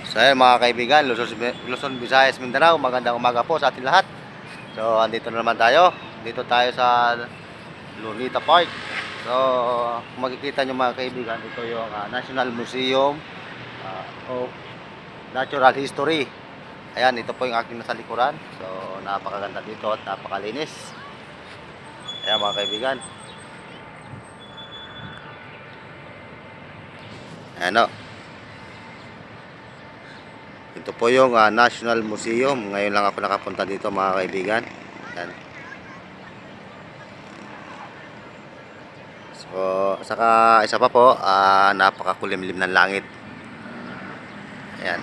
So ayun mga kaibigan, Luzon, Visayas, Mindanao, magandang umaga po sa ating lahat. So andito na naman tayo. Dito tayo sa Lunita Park. So kung makikita nyo mga kaibigan, ito yung National Museum of Natural History. Ayan, ito po yung aking nasa likuran. So napakaganda dito at napakalinis. Ayan mga kaibigan. Ayan o. Ito po yung National Museum. Ngayon lang ako nakapunta dito mga kaibigan. Ayan. So, saka isa pa po, napakakulimlim ng langit. Ayan.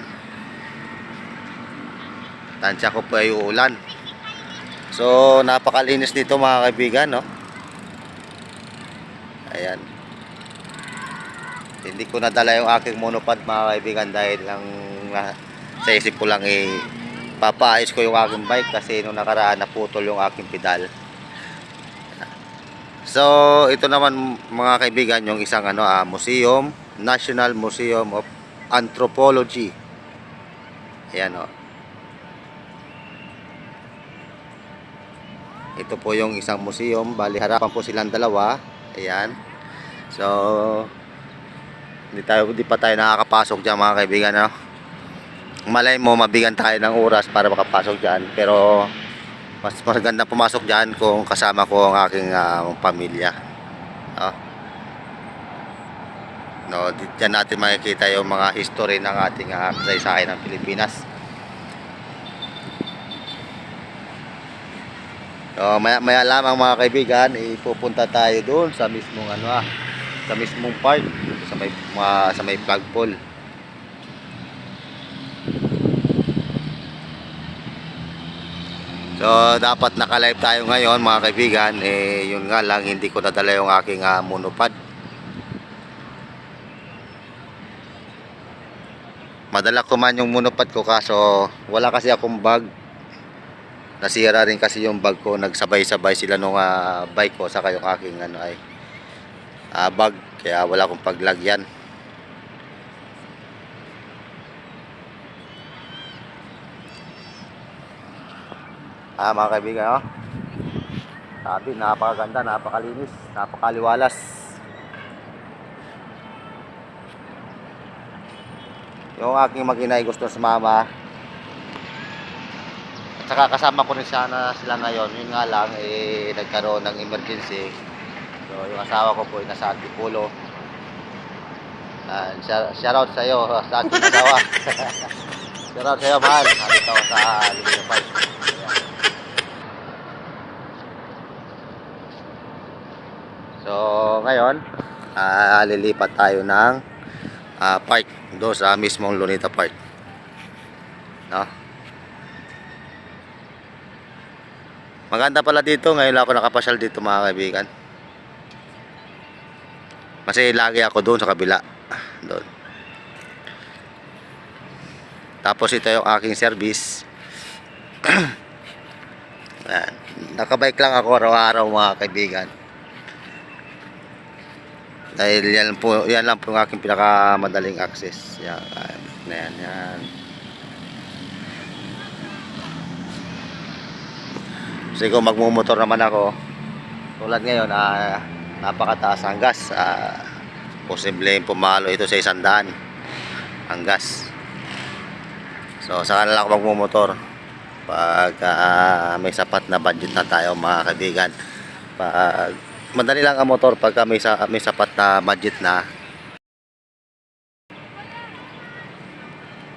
Tansya ko po ay uulan. So, napakalinis dito mga kaibigan, no? Ayan. Hindi ko nadala yung aking monopod mga kaibigan dahil lang sa isip ko lang papaayos ko yung aking bike kasi nung nakaraan naputol yung aking pedal. So ito naman mga kaibigan yung isang museum, National Museum of Anthropology. Ayan o. Ito po yung isang museum, bali harapan po silang dalawa. Ayan. So hindi pa tayo nakakapasok diyan mga kaibigan, no? Malay mo mabigyan tayo ng oras para makapasok diyan, pero mas maganda pumasok diyan kung kasama ko ang aking pamilya. No, diyan natin makikita yung mga history ng ating kasaysayan ng Pilipinas. So, maya lamang mga kaibigan, ipupunta tayo doon sa mismong sa mismong park, sa may flagpole. So dapat naka-live tayo ngayon mga kaibigan, yun nga lang hindi ko nadala yung aking monopod. Madala ko man yung monopod ko kaso wala kasi akong bag. Nasira rin kasi yung bag ko, nagsabay-sabay sila nung bike ko saka yung aking bag, kaya wala akong paglagyan. Mga kaibigan, oh. Sabi, napakaganda, napakalinis, napakaliwalas. Yung aking mag-inay gusto sumama. At saka kasama ko rin sana sila ngayon. Yun nga lang, nagkaroon ng emergency. So, yung asawa ko po ay nasa Antipolo. Shoutout sa iyo, sa aking asawa. Shoutout sa iyo, mahal. Nandito ako sa Lunita Park. So ngayon lilipat tayo ng park doon sa mismong Lunita Park, no? Maganda pala dito, ngayon lang ako nakapasyal dito mga kaibigan, kasi lagi ako doon sa kabila doon. Tapos ito yung aking service. Nakabike lang ako araw-araw mga kaibigan. Dahil yan lang po yung aking pinakamadaling access. Yan. Kasi kung magmumotor naman ako, tulad ngayon, napakataas ang gas. Posible pumalo ito sa 100 ang gas. So saka na lang ako magmumotor pag may sapat na budget na tayo mga kaibigan. Pag madali lang ang motor pagka may sapat na budget na.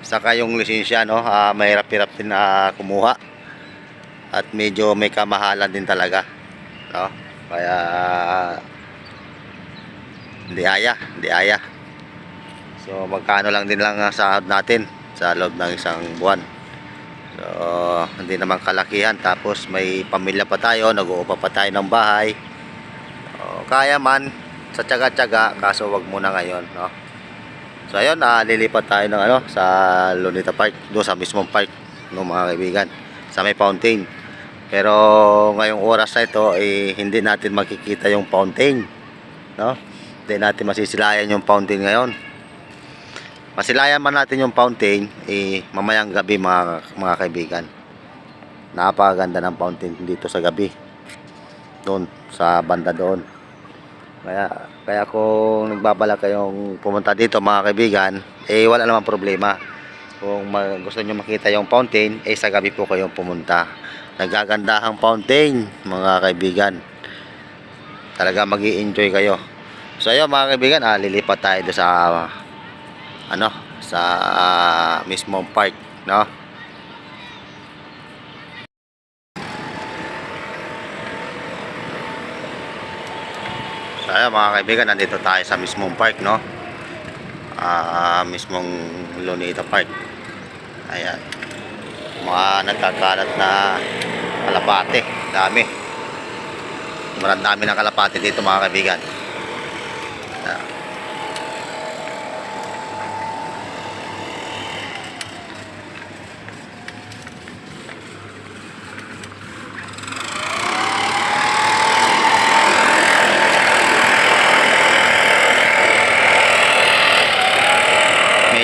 Saka yung lisensya, no, mahirap-hirap din na kumuha at medyo may kamahalan din talaga, no? Kaya hindi aya. So magkano lang din lang sahod natin sa loob ng isang buwan. So hindi naman kalakihan, tapos may pamilya pa tayo, nag-uupa pa tayo ng bahay. Kaya man sa tiyaga-tiyaga, kaso wag muna ngayon, no? So ayun, lilipat tayo ng sa Lunita Park, doon sa mismong park, no mga kaibigan, sa may fountain. Pero ngayong oras na ito hindi natin makikita yung fountain, no? Hindi natin masisilayan yung fountain ngayon. masilayan man natin yung fountain, mamayang gabi mga kaibigan. Napakaganda ng fountain dito sa gabi. Doon, sa banda doon. Kaya kung nagbabalak kayong pumunta dito mga kaibigan, wala namang problema. Kung gusto nyo makita yung fountain, sa gabi po kayong pumunta. Nagagandahang fountain mga kaibigan. Talaga magi-enjoy kayo. So ayun mga kaibigan, lilipat tayo doon sa mismong park, no? So ayun mga kaibigan, nandito tayo sa mismong park, no? Mismong Luneta Park. Ayan. Mga nagkakalat na kalapate, dami. Sobrang dami ng kalapate dito mga kaibigan.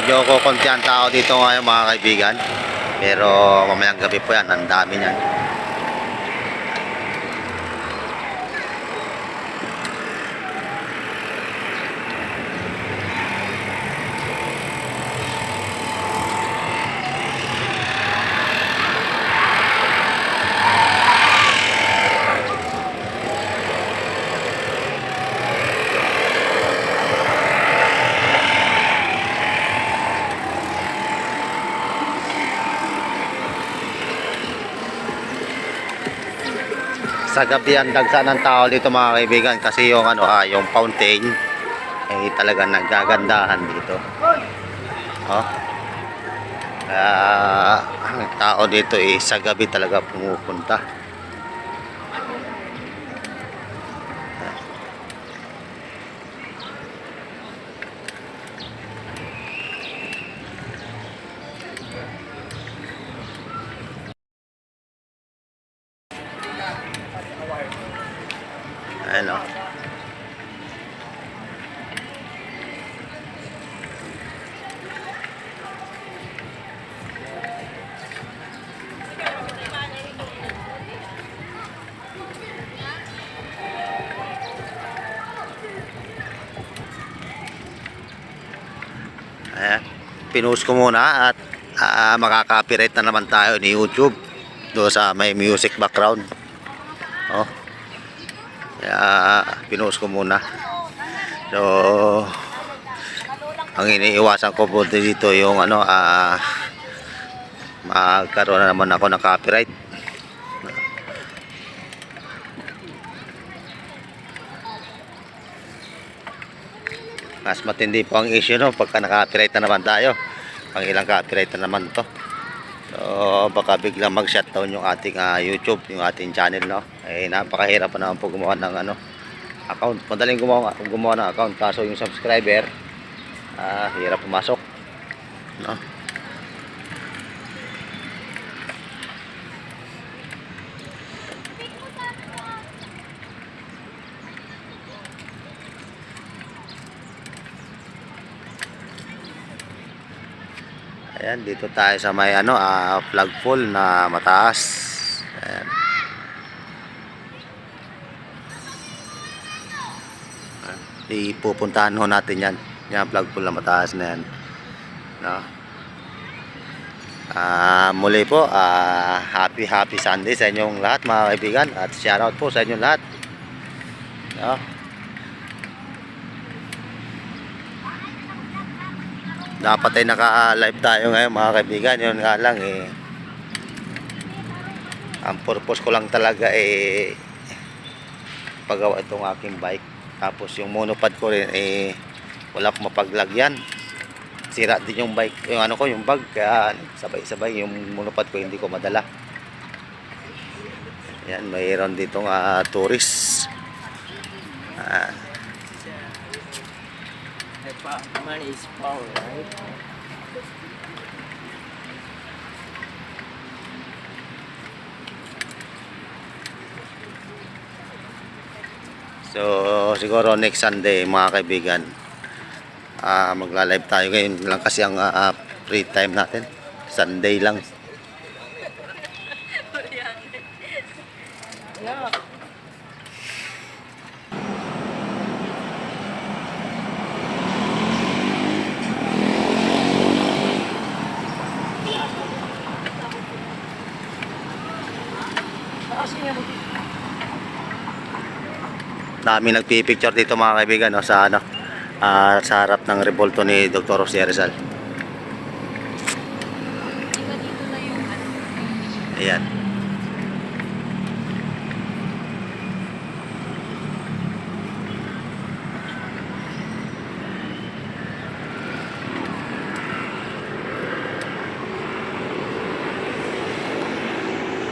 Medyo kukunti ang tao dito ngayon mga kaibigan. Pero mamayang gabi po yan, ang dami niyan. Sa gabi ang dagsa ng tao dito mga kaibigan kasi yung yung fountain talagang nagagandahan dito. Kaya ang tao dito sa gabi talaga pumupunta. Ayan o. Ayan. Pinost ko muna at makaka-copyright na naman tayo ni YouTube doon sa may music background. Kaya pinost ko muna. So ang iniiwasan ko po dito yung magkaroon na naman ako ng copyright. Mas matindi po ang issue pagka naka-copyright na naman tayo. Pang ilang copyright na naman to. So baka biglang mag-shutdown yung ating YouTube, yung ating channel, no? Napakahirap pa naman po gumawa ng account. Madaling gumawa ng account kaso yung subscriber hirap pumasok, no? Ayan, dito tayo sa may flagpole na mataas. Ayan. Ipupuntahan ho natin yan. Yan flagpole na mataas na yan. No? Muli po, happy Sunday sa inyong lahat mga kaibigan. At shoutout po sa inyong lahat. No? Dapat ay naka-live tayo ngayon mga kaibigan. Yun nga lang ang purpose ko lang talaga pagawa itong aking bike. Tapos yung monopod ko rin wala akong mapaglagyan. Sira din yung bike, yung bag, kaya sabay-sabay yung monopod ko hindi ko madala. Yan, mayroon ditong tourist. Money is power, right? So siguro next Sunday mga kaibigan, magla-live tayo ngayon lang kasi ang free time natin. Sunday lang. Yeah. Dami nagpipicture dito mga kaibigan, no, sa ano, sa harap ng rebulto ni Dr. Jose Rizal. Iba dito na yung ano. Ayan.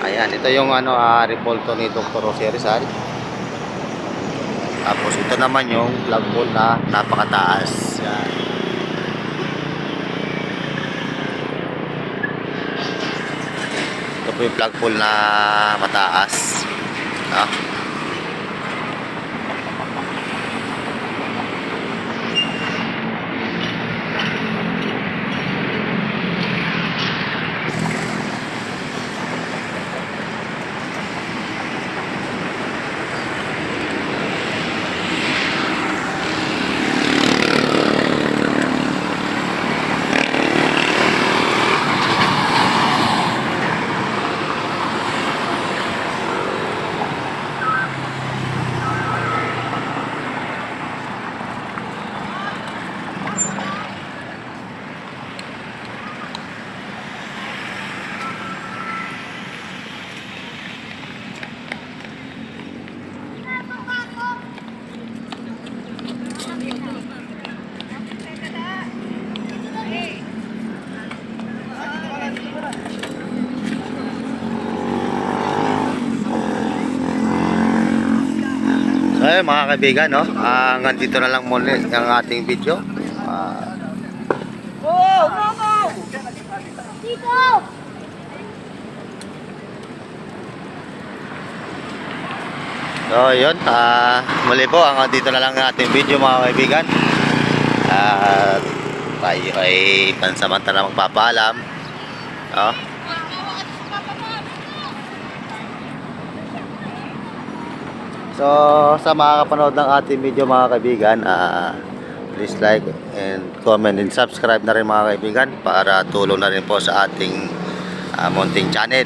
Ayan, ito yung ano, rebulto ni Dr. Jose Rizal. Tapos ito naman yung flagpole na napakataas. Yan. Ito po yung flagpole na mataas. Ah. So ayun mga kaibigan, no? Hanggang dito na lang muna ang ating video. Oh, no, no! Dito! So yun, muli po hanggang dito na lang ang ating video mga kaibigan. Tayo ay pansamantala magpapaalam. No? So sa mga kapanood ng ating video mga kaibigan, please like and comment and subscribe na rin mga kaibigan para tulong na rin po sa ating munting channel.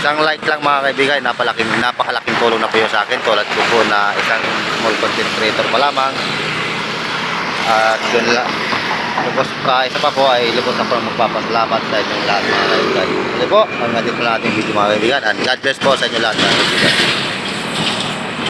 Isang like lang mga kaibigan, napakalaking tulong na po yun sa akin, tulad ko po na isang small content creator pa lamang. At yun lang. Tapos isa pa po ay lubos na po magpapasalamat sa inyong lahat mga kaibigan. Ito po, hanggang dito na ating video mga kaibigan, and God bless po sa inyo lahat mga kaibigan.